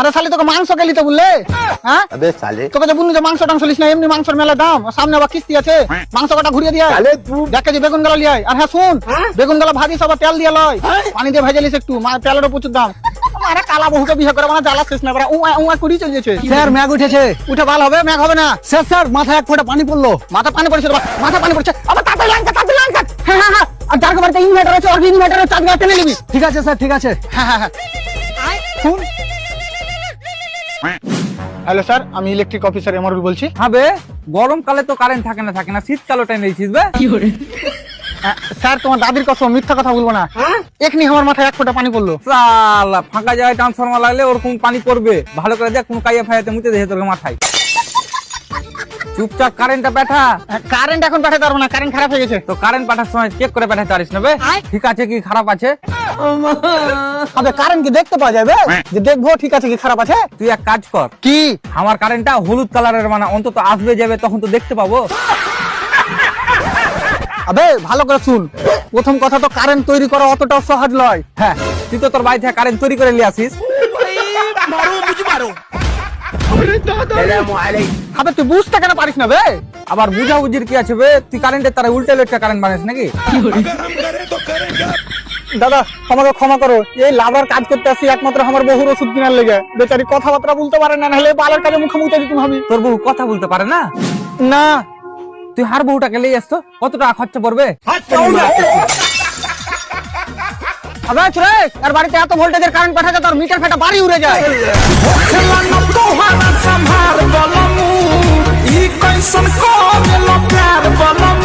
আরে শালি তোকে মাংস কে নিতে বললে? হ্যাঁ अबे साले তোকে যে বললি যে মাংস টাংস লিস না, এমনি মাংসের মেলা দাম, সামনে আবার কিস্তি আছে, মাংস কটা ঘুরিয়ে দিয়ে साले तू দেখ কেজি বেগুন গালা লিয়াই। আর হ্যাঁ শুন, বেগুন গালা ভাজি সব তেল দিয়ে লয়, পানি দিয়ে ভেজে লিস একটু, তেলেরও প্রচুর দাম। আরে কালা বহুকে বিয়ে করে মানে জ্বালা শেষ না করে উয়া কুড়ি চলে যাচ্ছে। স্যার ম্যাগ উঠেছে। উঠে ভালো হবে, ম্যাগ হবে না। স্যার স্যার মাথায় এক ফোঁটা পানি পড়লো। মাথা পানি পড়ছে, মাথা পানি পড়ছে, আবার তাড়াতাড়ি লাইন কাট, তাড়াতাড়ি লাইন কাট। হ্যাঁ হ্যাঁ হ্যাঁ, আর যার বাড়িতে ইনভার্টার আছে ওর ইনভার্টারের চার্জ গাছ টেনে নিবি। ঠিক আছে স্যার, ঠিক আছে। হ্যাঁ হ্যাঁ হ্যাঁ শুন। হ্যালো স্যার, আমি ইলেকট্রিক অফিসার এমরুল বলছি। হ্যাঁ বে, গরমকালে তো কারেন্ট থাকে না, শীতকালে টাইম নিয়েছিস বে। স্যার তোমার দাদির কসম, মিথ্যা কথা বলবো না, এখনি আমার মাথায় এক ফোঁটা পানি পড়লো। সালা ফাঁকা জায়গায় ট্রান্সফরমার লাগলে ওরকম পানি পড়বে, ভালো করে দেখ কোন কাইয়া ফাইয়াতে মুতে দেখে তোর মাথায়। চুপচাপ কারেন্টটা পাঠা। কারেন্ট এখন পাঠাতে পারবো না, কারেন্ট খারাপ হয়ে গেছে। তো কারেন্ট পাঠার সময় চেক করে পাঠাতে পারিস না বে, ঠিক আছে কি খারাপ আছে। আবে কারেন্ট কি দেখতে পাওয়া যাবে যে দেখবো ঠিক আছে কি খারাপ আছে? তুই এক কাজ কর, কি? আমার কারেন্টটা হলুদ কালারের মানে অন্তত আসবে যাবে তখন তো দেখতে পাবো। আবে ভালো করে শুন, প্রথম কথা তো কারেন্ট তৈরি করা অতটাও সহজ নয়। হ্যাঁ, তুই তো তোর বাড়ি থেকে কারেন্ট তৈরি করে নিয়ে আসিস। আবে তুই বুঝতে কেন পারিস না বে? আবার বুঝাবুঝির কি আছে বে, তুই কারেন্টের তারা উল্টে উল্টে কারেন্ট বানাস নাকি? দাদা আমাকে ক্ষমা করো, এই লাভার কাজ করতে আসি একমাত্র আমার বহুর ওষুধ কিনার লেগে। বেচারি কথাবার্তা বলতে পারে না, নাহলে বালের কাজে মুখে মুখে দিতাম আমি। তোর বউ কথা বলতে পারে না? না তুই হার বউটাকে লিয়ে আসতো, কত টাকা খরচা পড়বে? আবে রে, আর বাড়িতে এত ভোল্টেজের কারেন্ট পাঠাতে তোর মিটার ফেটা বাড়ি উড়ে যায়। ই কইসন করে লো প্যার বলম